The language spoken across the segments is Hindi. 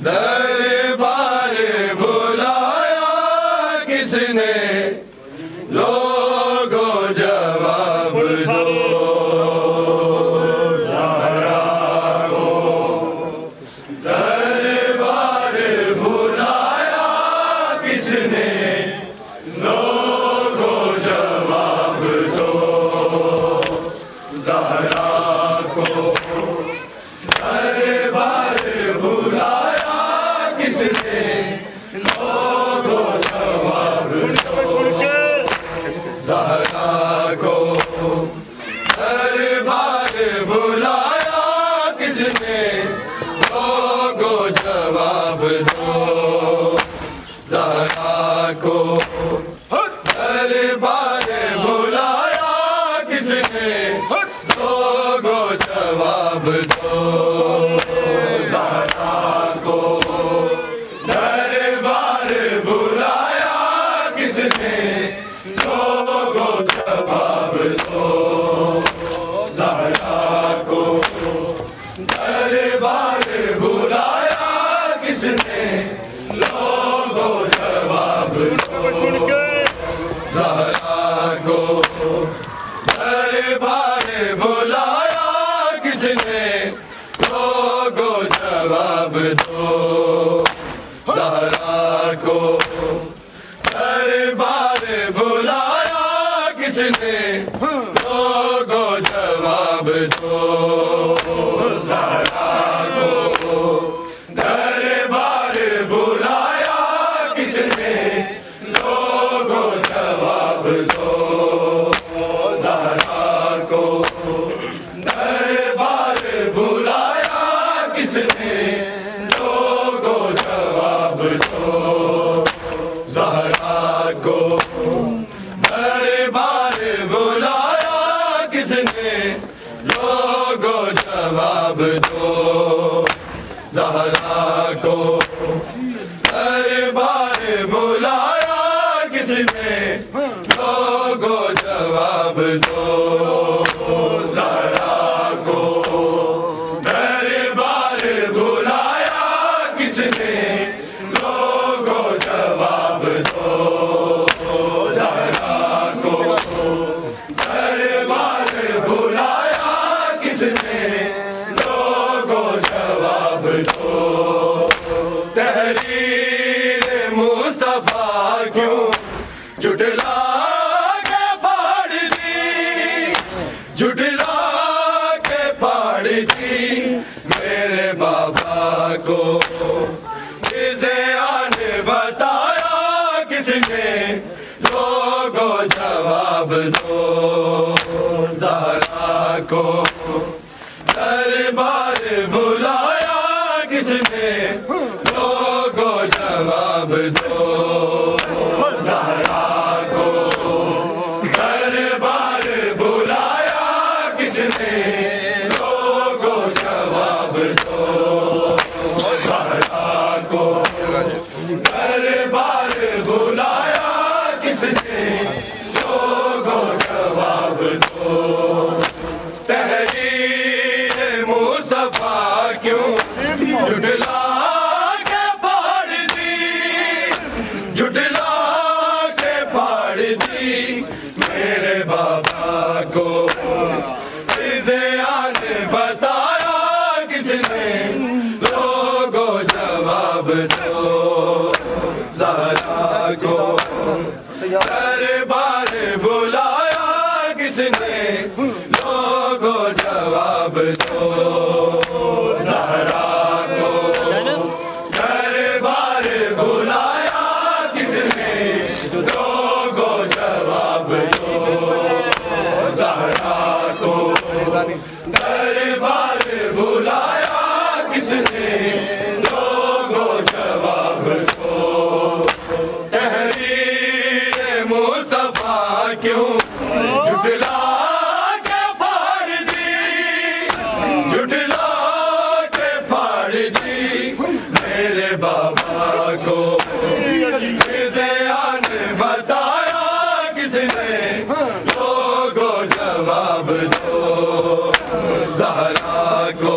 दरबार बुलाया किसने, लोगों जवाब दो। ज़हरा को दरबार बुलाया किसने, लोगों जवाब दो। ज़हरा को दरबार बुलाया किसने, लोगों जवाब दो। ज़हरा को दरबार बुलाया किसने, लोगों जवाब दो। ज़हरा को दरबार बुलाया किसने, लोगों जवाब दो। ज़हरा को दरबार बुलाया किसने, लोगों जवाब दो। ज़हरा को दरबार बुलाया किसने, लोगों जवाब दो। ज़हरा को दरबार बुलाया किसने, लोगों जवाब दो। ज़हरा को दरबार बुलाया किसने, लोगों जवाब दो। ज़हरा को दरबार बुलाया किसने, लोगों जवाब दो। ज़हरा को दरबार बुलाया किसने, लोगों जवाब दो। ज़हरा को दरबार बुलाया किसने, लोगों जवाब दो। ज़हरा को दरबार बुलाया किसने, लोगों जवाब दो। ज़हरा को दरबार बुलाया किसने, लोगों जवाब दो। ज़हरा को दरबार बुलाया किसने, लोगों जवाब दो। तहरीर मुस्तफा क्यों जुटला के फाड़ दी, जुटला के फाड़ दी मेरे बाबा को। इसे आने बताया किसने, लोगों जवाब दो। ज़हरा को दरबार बुलाया किसने, लोगों जवाब दो। ज़हरा को दरबार बुलाया किसने, लोगों जवाब दो। ज़हरा को दरबार बुलाया किसने, लोगों जवाब दो। तहरीर मुस्तफा क्यों जुटला के फाड़ दी, जुटला के फाड़ दी मेरे बाबा को। इसे आने बताया किसने, लोगों जवाब दो। ज़हरा को दरबार बुलाया किसने, लोगों जवाब दो। ज़हरा को दरबार बुलाया किसने, लोगों जवाब दो। ज़हरा को दरबार बुलाया किसने, लोगों जवाब दो। तहरीर मुस्तफा क्यों जुटला के फाड़ दी, जुटला के फाड़ दी मेरे बाबा को। इसे आने बताया किसने, लोगों जवाब दो। ज़हरा को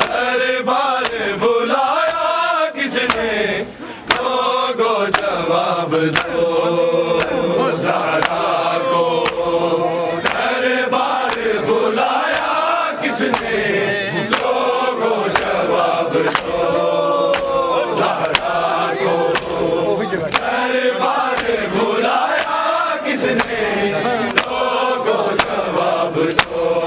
दरबार बुलाया जवाब दो ज़हरा को दरबार बुलाया किसने लोगों जवाब दो ज़हरा को दरबार बुलाया किसने लोगों जवाब दो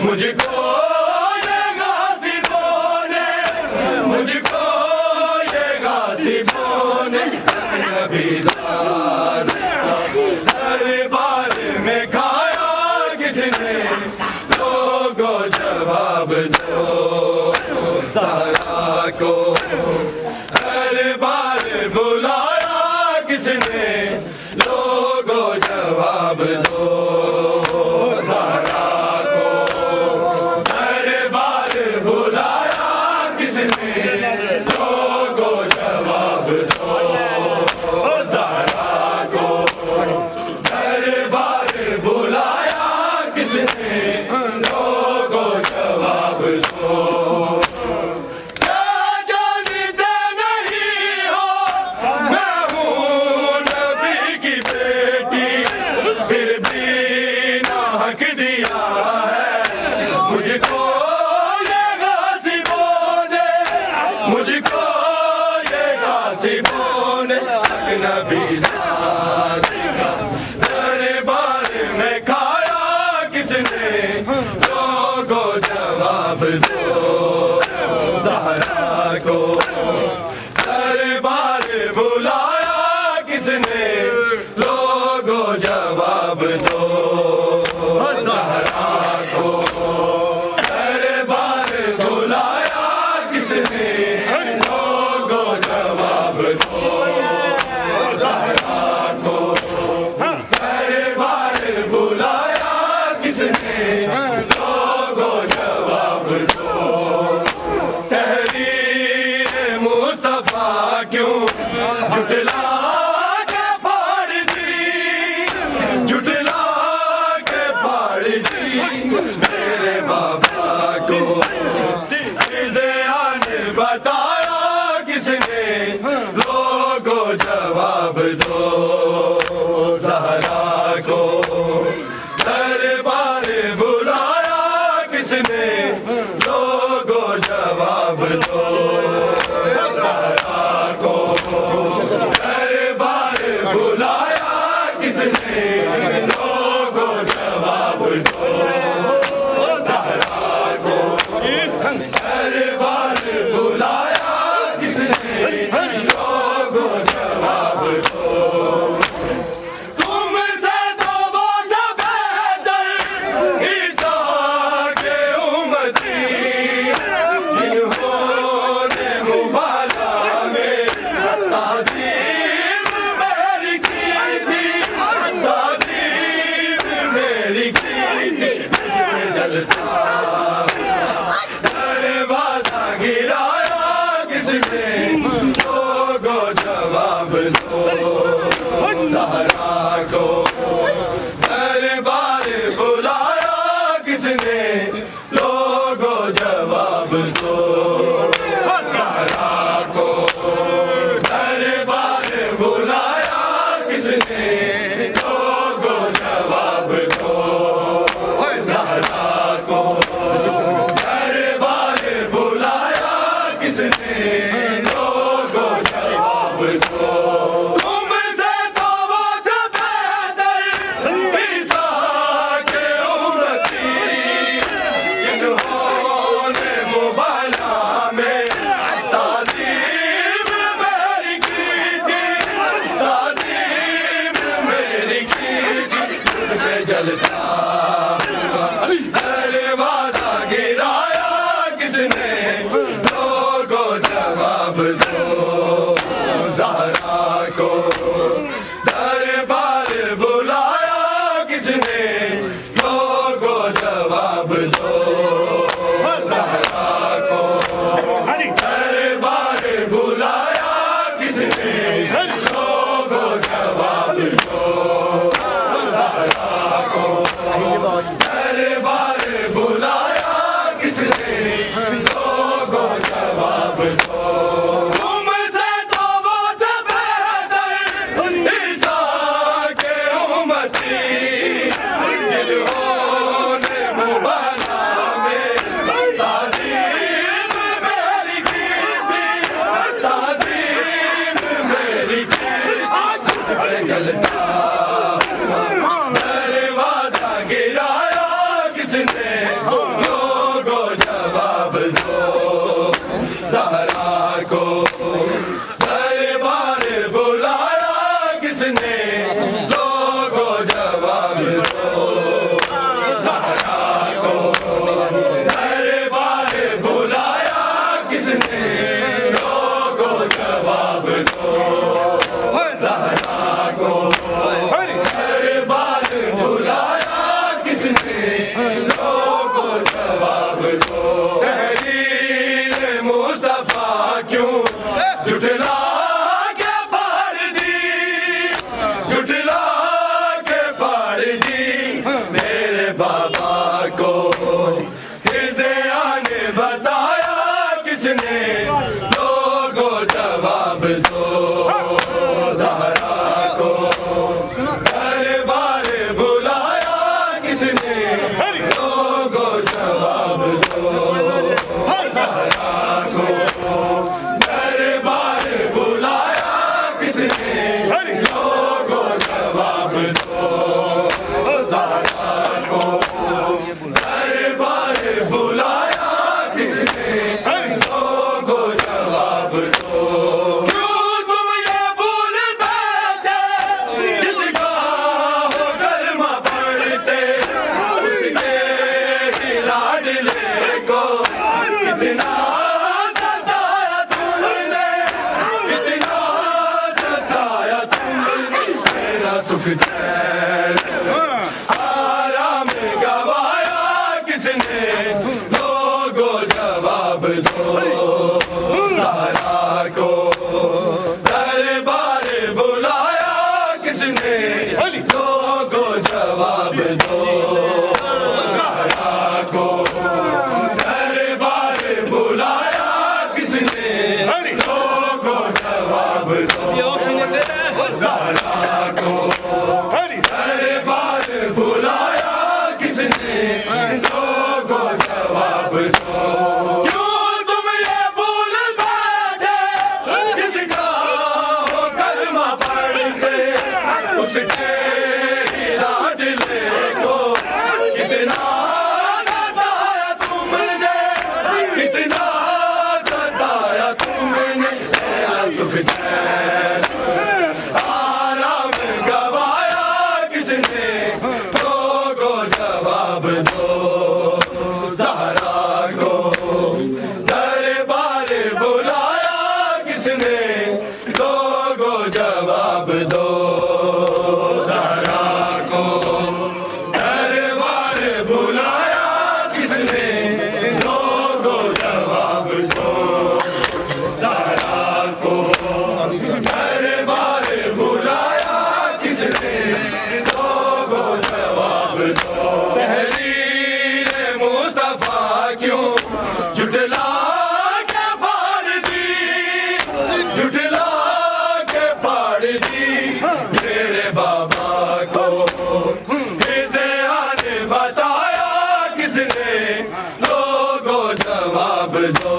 मुझको ये गासिबों ने मुझको ये गासिबों ने नबी दरबार में खाया किसने लोगों जवाब दो ज़हरा को दरबार बुलाया किसने लोगों जवाब दो नबी दरबार में खाया किसने लोगों जवाब दो ज़हरा को दरबार बुलाया किसने लोगों जवाब दो ज़हरा को दरबार बुलाया किसने लोगों जवाब दो क्यों झुठला के फाड़ दी झुठला के फाड़ दी मेरे बाबा को आने बताया किसने लोगों जवाब दो ज़हरा को दरबार बुलाया किसने लोगों जवाब दो दरबार बुलाया किसने लोगों जवाब दो ज़हरा को दरबार बुलाया किसने लोगों जवाब दो तुमसे तो वो बेहतर ईसा के उम्मती जिन्होंने मुबाला में ताज़ीम मेरी की थी ताज़ीम मेरी की थी जलता दरवाज़ा गिराया किसने लोगों जवाब दो ज़हरा को दरबार बुलाया किसने लोगों जवाब दो ज़हरा को दरबार बुलाया किसने लोगों जवाब दो ज़हरा को दरबार बुलाया किसने लोगों जवाब दो तुमसे तो वो बेहतर ईसा के उम्मती जिन्होंने मुबाला में ताज़ीम मेरी की थी ताज़ीम मेरी की थी से जलता दरवाज़ा गिराया किसने लोगों जवाब दो ज़हरा ज़हरा को दरबार बुलाया किसने, लोगों जवाब दो। ज़हरा को दरबार बुलाया किसने, लोगों जवाब दो। ज़हरा को दरबार बुलाया किसने, लोगों जवाब दो। क्यों तुम ये भूल बैठे जिसका हो कलमा पढ़ते, उसके ही लाडले को कितना सताया तुमने, कितना सताया तुमने। मेरा सुख चैन आराम गवाया किसने, लोगों जवाब दो। ज़हरा को दरबार बुलाया किसने, लोगों जवाब दो। ज़हरा को दरबार बुलाया किसने, लोगों जवाब दो। ज़हरा को दरबार बुलाया किसने, लोगों जवाब दो। क्यों तुम ये भूल बैठे जिसका हो कलमा पढ़ते, उसके ही लाडले को कितना सताया तुमने, कितना सताया तुमने। मेरा सुख चैन आराम गवाया किसने, लोगों जवाब दो। ज़हरा को दरबार बुलाया किसने, लोगों जवाब दो। ज़हरा को दरबार बुलाया किसने, लोगों जवाब दो। ज़हरा को दरबार बुलाया किसने, लोगों जवाब दो। तहरीर मुस्तफा क्यों जुटला के फाड़ दी, जुटला के फाड़ दी। मेरे बाबा को ज़ियान बताया किसने, लोगों जवाब दो।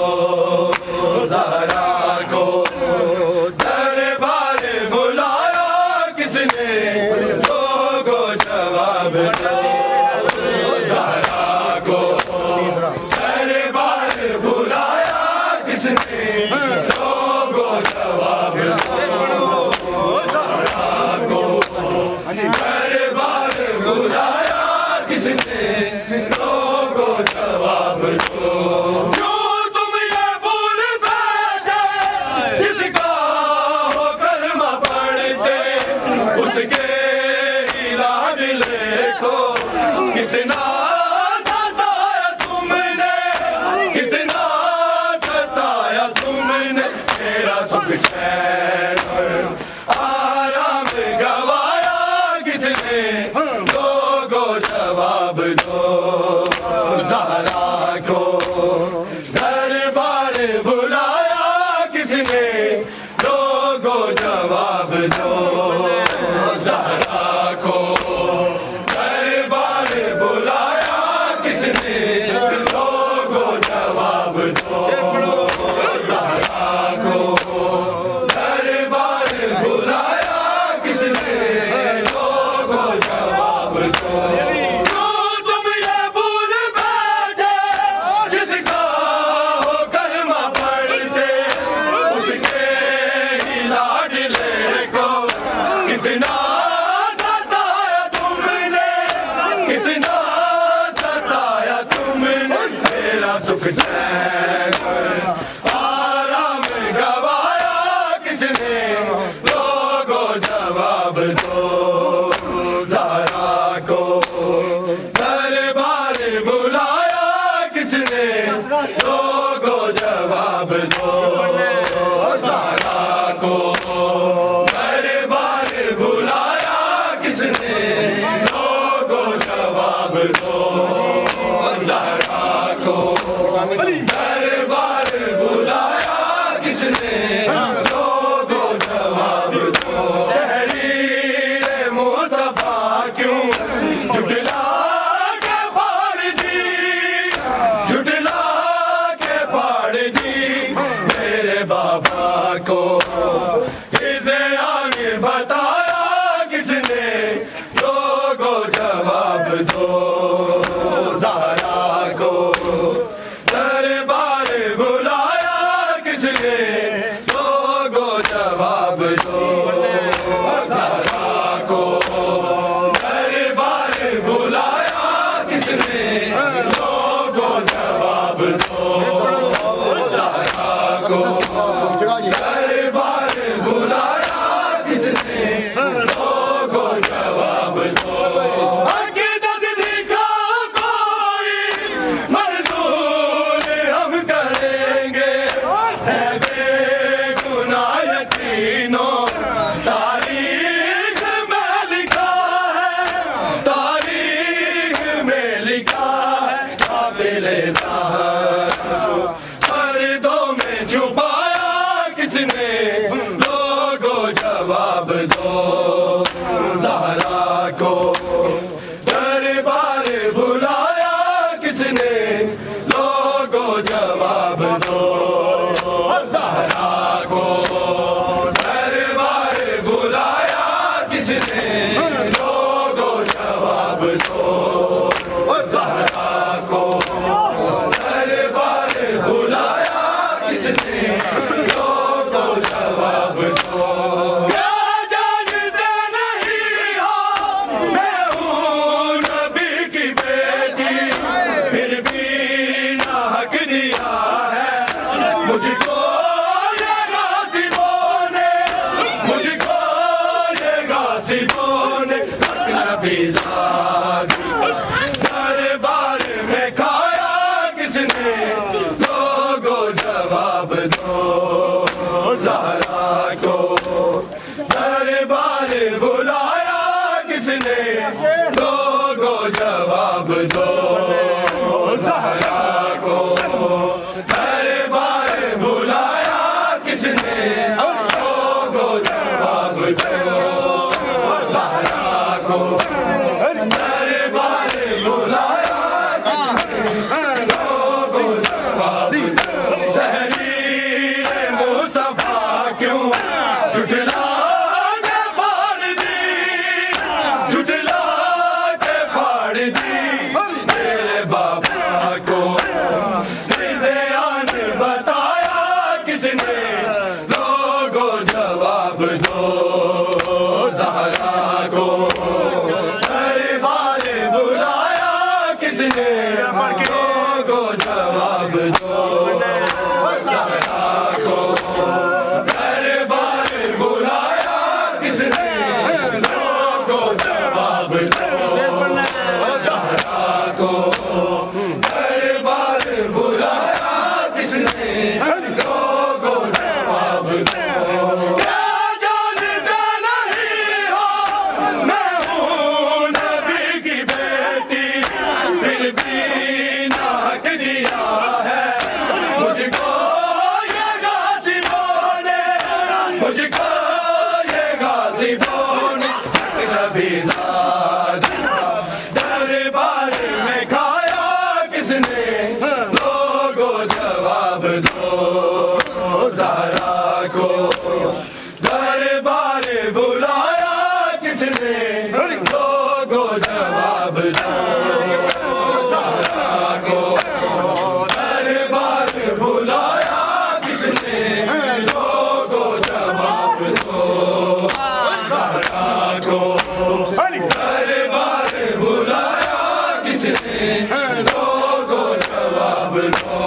ज़हरा को दरबार बुलाया किसने, लोगों जवाब दो। ज़हरा को दरबार बुलाया किसने, लोगों जवाब दो। ज़हरा को दरबार बुलाया किसने, लोगों जवाब दो। क्यों तुम ये भूल बैठे जिसका हो कलमा पढ़ते, उसके ही लाडले को कितना सताया तुमने, कितना सताया तुमने। मेरा सुख चैन आराम गवाया किसने, लोगों जवाब दो। ज़हरा को दरबार बुलाया किसने, लोगों जवाब दो। ज़हरा को दरबार बुलाया किसने, लोगों जवाब दो। ज़हरा को दरबार बुलाया किसने, लोगों जवाब दो। क्यों तुम ये भूल बैठे जिसका हो कलमा पढ़ते, उसके ही लाडले को कितना सताया तुमने, कितना सताया तुमने। मेरा सुख चैन आराम गवाया किसने, लोगों जवाब दो। ज़हरा को दरबार बुलाया किसने, लोगों जवाब दो। ज़हरा को दरबार बुलाया किसने, लोगों जवाब दो। ज़हरा को दरबार बुलाया किसने, लोगों जवाब दो ज़हरा को। दरबार बुलाया किसने, लोगों जवाब दो ज़हरा को। दरबार बुलाया किसने, लोगों जवाब दो ज़हरा को। दरबार बुलाया किसने, लोगों जवाब दो। क्या जानते नहीं हो मैं हूँ नबी की बेटी, फिर भी ना हक दिया है मुझको ये गासिबों ने, मुझको ये गासिबों ने। हक नबी ज़ादी दरबार में खाया किसने, लोगों जवाब दो ज़हरा को। दरबार बुलाया किसने, लोगों जवाब दो ज़हरा को। दरबार बुलाया किसने, लोगों जवाब दो ज़हरा को। दरबार बुलाया किसने, लोगों जवाब दो। तहरीर मुस्तफा क्यों झुठला के फाड़ दी, झुठला के फाड़ दी। मेरे बाबा को रिज़ान बताया किसने, लोगों जवाब दो ज़हरा को। दरबार बुलाया किसने, लोगों जवाब दो ज़हरा को। दरबार बुलाया किसने, लोगों जवाब दो ज़हरा को। दरबार बुलाया किसने, लोगों जवाब दो। क्या जानते नहीं हो मैं हूँ नबी की बेटी, फिर भी ना हक दिया है मुझको ये गासिबों ने, मुझको ये गासिबों ने। हक नबी ज़ादी दरबार में खाया किसने, लोगों जवाब दो ज़हरा को। दरबार बुलाया किसने, लोगों जवाब दो ज़हरा को। दरबार बुलाया किसने, लोगों जवाब दो ज़हरा को। दरबार बुलाया किसने, लोगों जवाब दो।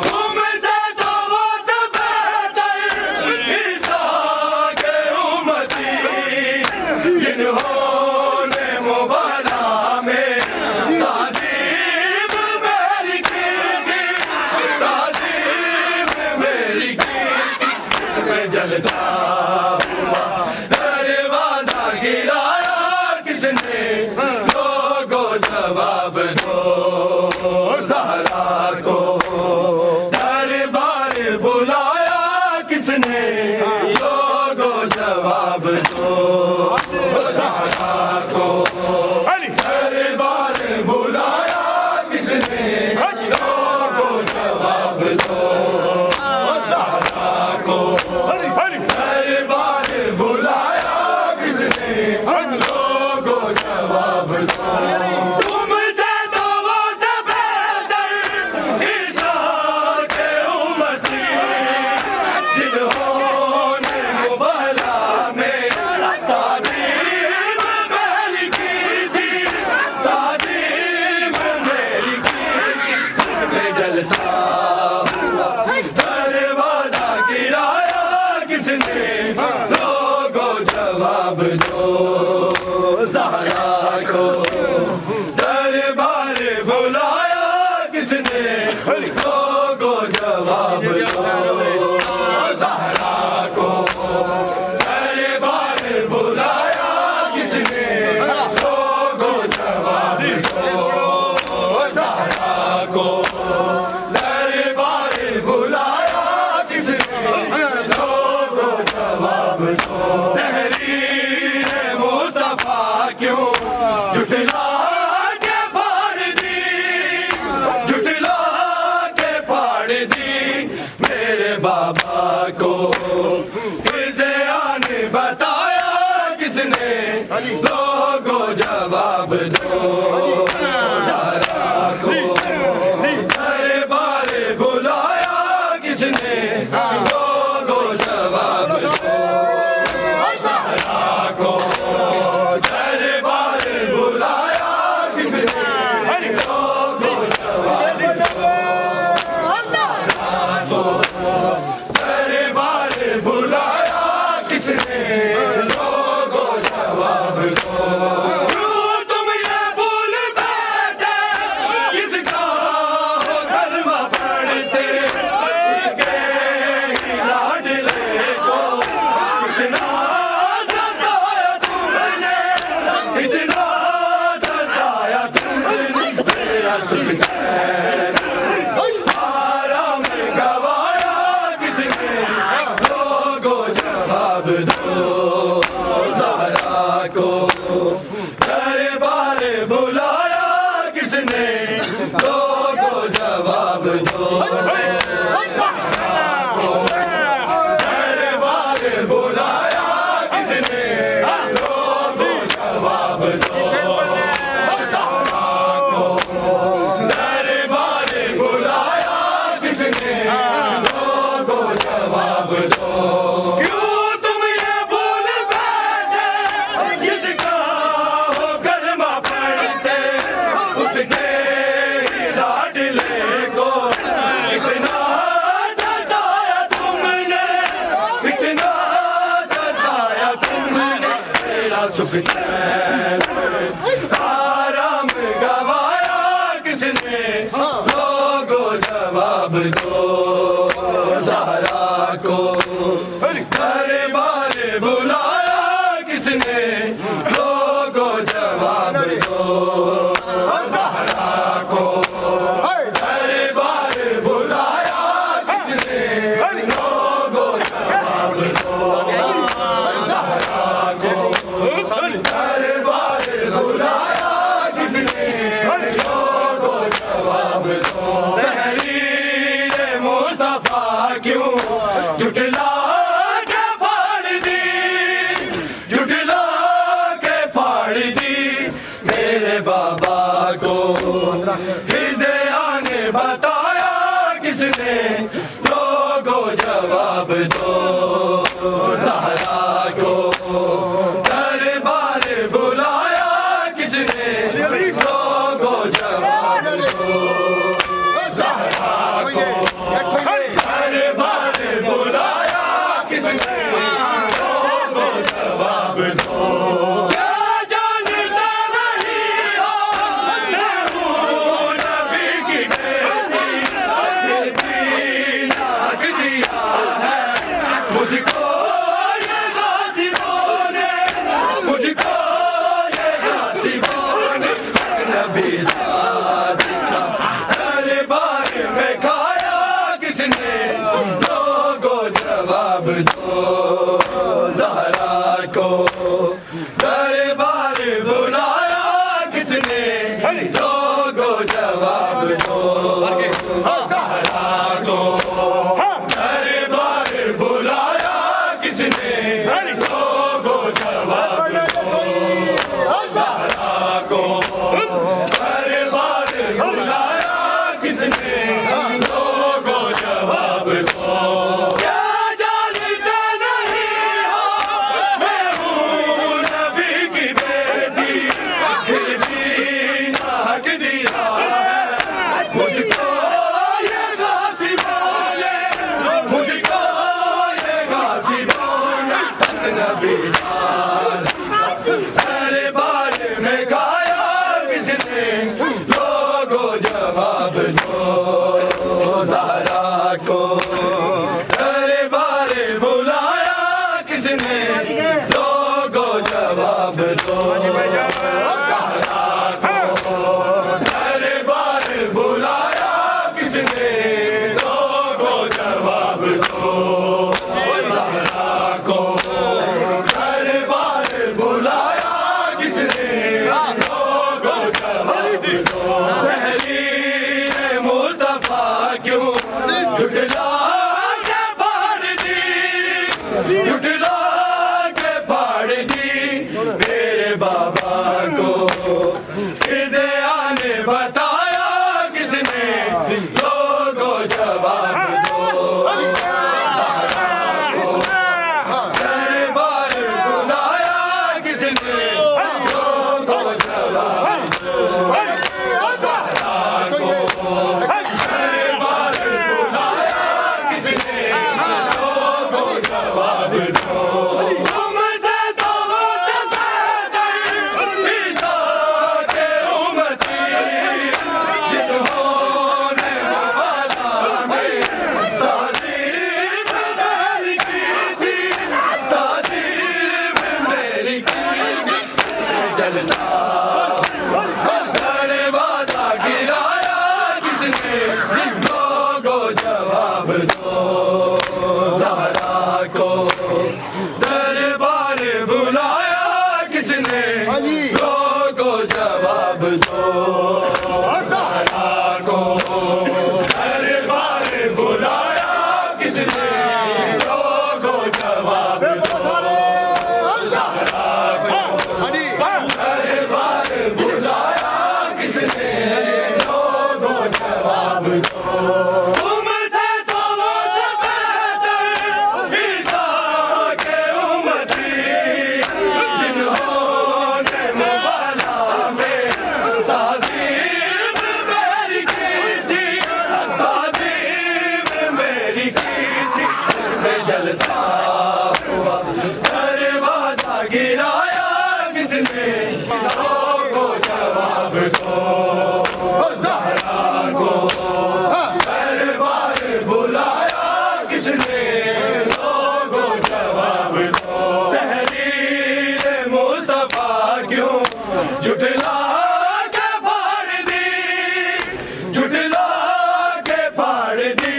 तुमसे तो वो बेहतर ईसा के उम्मती, जिन्होंने मुबाला में ताज़ीम मेरी की थी, ताज़ीम मेरी की थी। मैं जलता हुआ दरवाजा गिराया किसने, लोगों जवाब दो ज़हरा को। दरबार बुलाया किसने, लोगों जवाब दो ज़हरा को। दरबार बुलाया किसने, लोगों जवाब दो ज़हरा को। दरबार बुलाया किसने, लोगों जवाब दो। तुमसे तो वो बेहतर ईसा के उम्मती, जिन्होंने मुबाला में ताज़ीम मेरी की थी, ताज़ीम मेरी की थी। मैं जलता हुआ दरवाजा गिराया किसने, लोगों जवाब दो ज़हरा को। दरबार बुलाया किसने, लोगों जवाब दो ज़हरा को। दरबार बुलाया किसने, लोगों जवाब दो ज़हरा को। दरबार बुलाया किसने, लोगों जवाब दो। तहरीर मुस्तफा क्यों जुटला के फाड़ दी, जुटला के फाड़ दी मेरे बाबा को। किसे आने बताया किसने, लोगों जवाब दो ज़हरा को। दरबार बुलाया किसने, लोगों जवाब दो ज़हरा को। दरबार बुलाया किसने, लोगों जवाब दो ज़हरा को। दरबार बुलाया किसने, लोगों जवाब दो। क्यों तुम ये भूल बैठे किसका हो कलमा पढ़ते, उसके ही लाडले को कितना सताया तुमने, इतना सताया तुमने मेरा सुख चैन आराम गवाया किसने, लोगों जवाब दो ज़हरा को। दरबार बुलाया किसने, लोगों जवाब दो ज़हरा को। दरबार बुलाया किसने, लोगों जवाब दो ज़हरा को। दरबार बुलाया किसने, लोगों जवाब दो। क्यों तुम ये भूल बैठे किसका हो कलमा पढ़ते, उसके ही लाडले को इतना सताया तुमने, इतना सताया तुमने मेरा सुख चैन आराम गवाया किसने, लोगों जवाब दो ज़हरा को। दरबार बुलाया किसने, लोगों जवाब दो ज़हरा को। दरबार बुलाया किसने, लोगों जवाब दो ज़हरा को। दरबार बुलाया किसने, लोगों जवाब दो। तहरीर मुस्तफा क्यों जुटला के फाड़ दी, जुटला के फाड़ दी मेरे बाबा को। किसे आने बताया किसने, लोगों जवाब दो ज़हरा को। दरबार बुलाया किसने, लोगों जवाब दो ज़हरा को। दरबार बुलाया किसने, लोगों जवाब दो। क्या जानते नहीं हो मैं हूँ नबी की बेटी, फिर भी नाक दिया है मुझको ये गाज़िबों ने, मुझको ये गाज़िबों ने। नबी सादी का दरबार में खाया किसने, लोगों जवाब दो ज़हरा को। दरबार बुलाया किसने, लोगों जवाब दो ज़हरा को। दरबार बुलाया किसने, लोगों जवाब दो ज़हरा को। दरबार बुलाया किसने, लोगों जवाब दो। क्या जानते नहीं हो मैं हूँ नबी की बेटी, फिर भी नाक दिया है मुझको ये गाज़िबों ने, मुझको ये गाज़िबों ने। नबी दरबार में खाया किसने, लोगों जवाब दो ज़हरा को। दरबार बुलाया किसने, लोगों जवाब दो ज़हरा को। दरबार बुलाया किसने, लोगों जवाब दो ज़हरा को। फाड़ दी मेरे बाबा को। फिज़ा ने बताया किसने, लोगों जवाब दो। दरबार बुलाया किसने, लोगों जवाब दो। दरबार बुलाया किसने, लोगों जवाब दो। तुमसे तो फिज़ा के उम्मती, जिन्होंने मवाला में ताज़ीम मेरी की थी, ताज़ीम मेरी की थी। जलता दरवाजा गिराया किसने, लोगों जवाब दो। ज़हरा को दरबार बुलाया किसने, लोगों जवाब दो। ज़हरा को दरबार बुलाया किसने, लोगों जवाब दो। ज़हरा को दरबार बुलाया किसने, लोगों जवाब दो। तुमसे तो बेहतर फिज़ा के उम्मती, जिन्होंने मवाला में ताज़ीम मेरी की थी, ताज़ीम मेरी की थी। मैं जलता हुआ दरवाजा गिराया किसने, लोगों जवाब दो। ज़हरा को दरबार बुलाया किसने, लोगों जवाब दो। तहरीर मुस्तफा क्यों झुठला के फाड़ दी, झुठला के फाड़ दी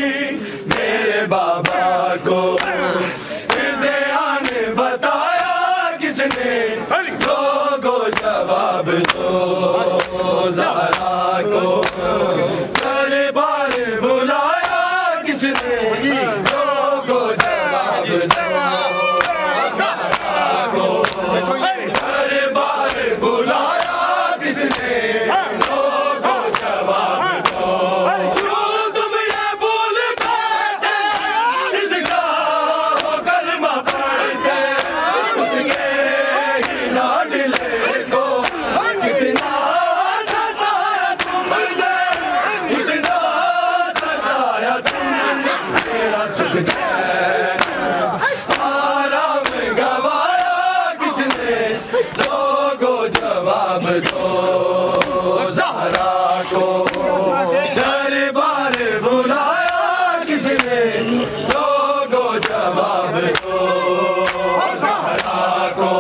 मेरे बाबा को। फिज़ा ने बताया किसने, लोगों जवाब दो। ज़हरा को दरबार बुलाया किसने, लोगों जवाब दो। ज़हरा को दरबार बुलाया किसने, लोगों जवाब दो। क्यों तुम ये भूल बैठे, जिसका हो कलमा पढ़ते, उसके ही लाडले को कितना सताया तुमने, कितना सताया तुमने। मेरा सुख चैन आराम गवाया किसने, लोगों जवाब दो। ज़हरा को दरबार बुलाया किसने, लोगों जवाब दो। ज़हरा को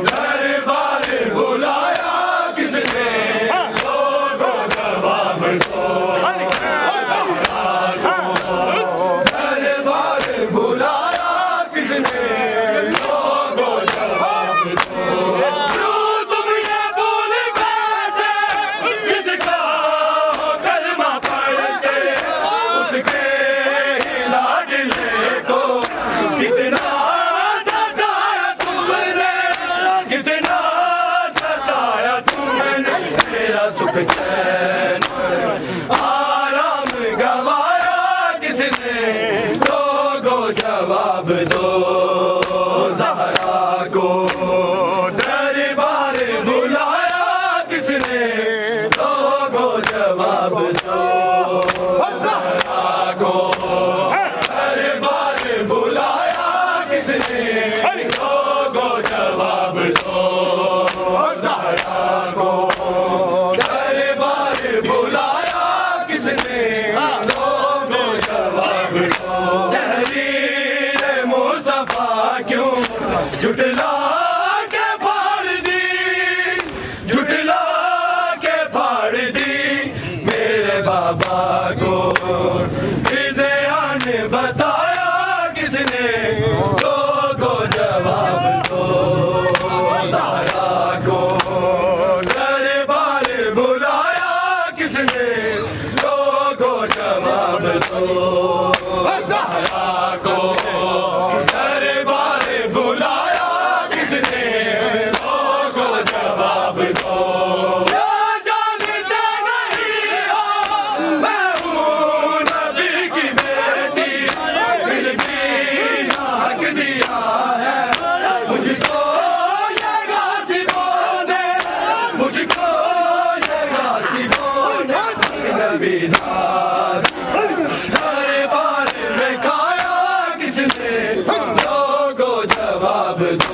दरबार बुलाया किसने, लोगों जवाब दो। दरबार बुलाया किसने, लोगों जवाब दो। क्यों तुम ये भूल बैठे, जिसका हो कलमा पढ़ते, उसके ही लाडले को कितना सताया तुमने, कितना सताया तुमने। मेरा सुख चैन आराम गवाया किसने, लोगों जवाब दो। ज़हरा को दरबार बुलाया किसने, लोगों जवाब दो। ज़हरा को दरबार बुलाया किसने, लोगों जवाब दो। ज़हरा को दरबार बुलाया किसने, लोगों जवाब दो। तहरीर मुस्तफा क्यों झुठला के फाड़ दी, झुठला के फाड़ दी मेरे बाबा को। फिज़ा ने बताया किसने, लोगों जवाब दो। ज़हरा को दरबार बुलाया किसने, लोगों जवाब दो। ज़हरा को दरबार बुलाया किसने,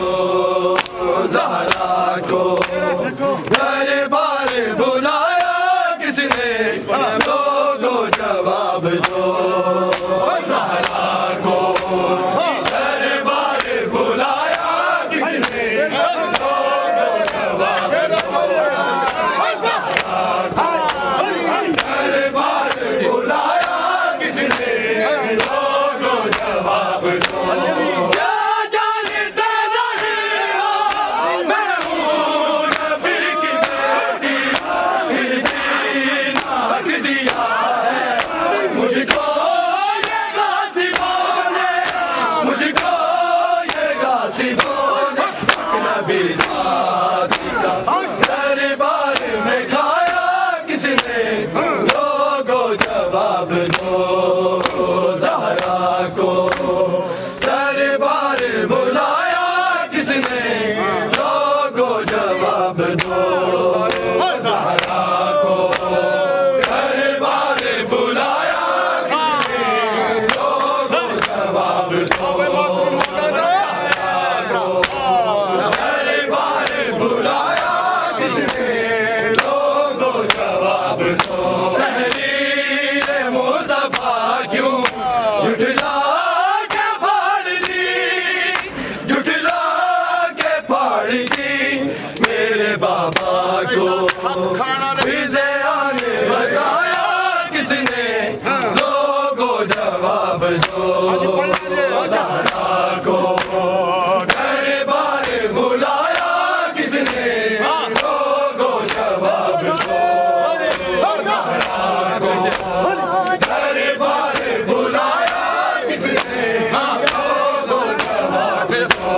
दो ज़हरा को। दरबार बुलाया किसने, लोगो जवाब दो ज़हरा को। दरबार बुलाया किसने, लोगो जवाब दो ज़हरा को। दरबार बुलाया किसने, लोगो जवाब दो। दरबार में खाया किसने, लोगो जवाब दो ज़हरा को। दरबार बुलाया किसने, लोगो जवाब दो ज़हरा को। दरबार बुलाया किसने, लोगो जवाब दो बाबा को। विजय आने बताया किसने, लोगो जवाब दो ज़हरा को। दरबार बुलाया किसने, लोगो जवाब दो ज़हरा को। दरबार बुलाया किसने, लोगो जवाब दो।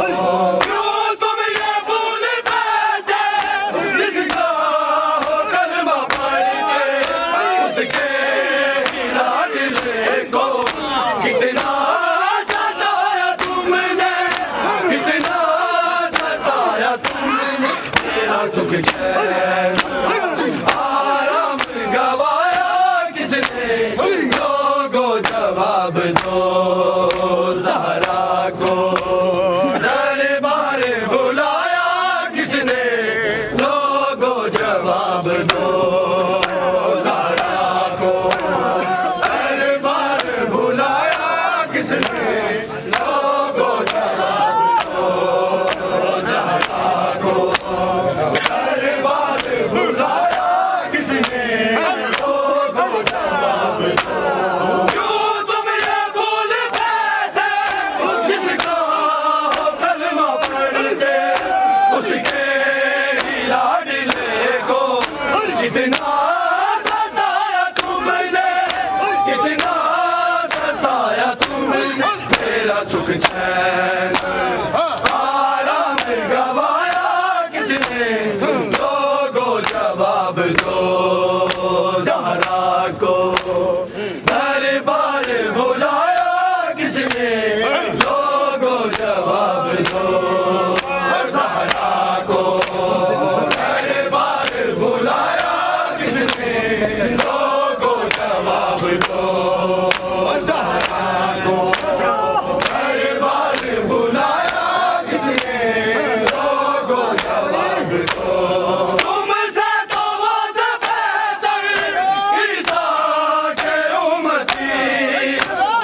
सुख चैन आराम गवाया किसने, लोगो जवाब दो ज़हरा को। दरबार बुलाया किसने, लोगो जवाब दो ज़हरा को। दरबार बुलाया किसने, लोगो जवाब दो ज़हरा को। दरबार बुलाया किसने, लोगो जवाब दो। क्यों तुम ये भूल बैठे, जिसका हो कलमा पढ़ते, उसके ही लाडले को कितना सताया तुमने, कितना सताया तुमने। मेरा सुख चैन आराम गवाया किसने, लोगो जवाब दो ज़हरा को। दरबार बुलाया किसने, लोगो जवाब दो ज़हरा को। दरबार बुलाया किसने, लोगो जवाब दो ज़हरा को। दरबार बुलाया किसने, लोगो जवाब दो। तुमसे तो वो बेहतर ईसा के उम्मती,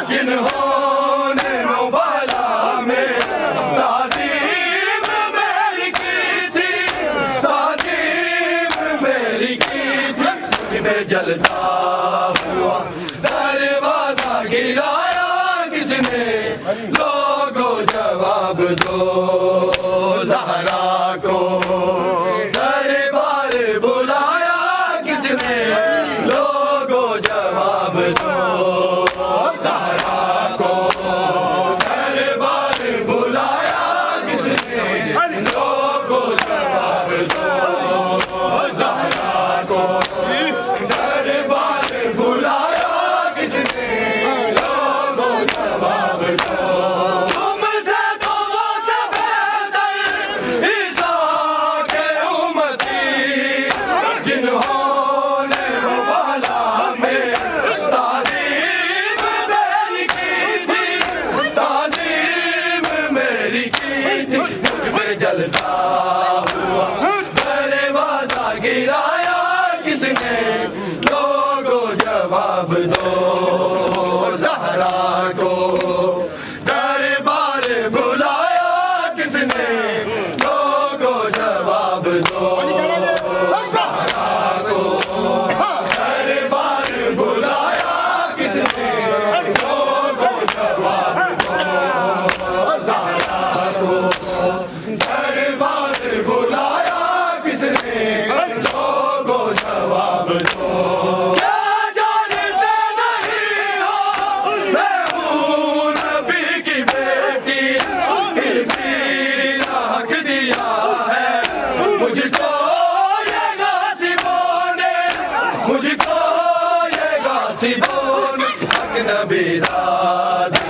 जिन्होंने मुबाला में ताज़ीम मेरी की थी, ताज़ीम मेरी की थी। मुझमें जलता हुआ दरवाजा गिराया किसने, लोगो जवाब दो ज़हरा को। दरबार बुलाया किसने, लोगो जवाब दो ज़हरा को। दरबार बुलाया किसने, लोगो जवाब दो ज़हरा को। दरबार बुलाया किसने, लोगो जवाब दो। तुमसे तो वो बेहतर जलता हुआ दरवाजा गिराया किसने लोगों जवाब दो ज़हरा को दरबार बुलाया किसने लोगों जवाब दो ज़हरा को दरबार बुलाया किसने लोगों जवाब दो ज़हरा को दरबार बुलाया किसने लोगों जवाब दो क्या जानते नहीं हो मैं हूँ नबी की बेटी फिर भी हक दिया है मुझको ये गासिबों ने मुझको ये गासिबों ने हक नबी ज़ादी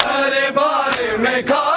मेरे बारे में खा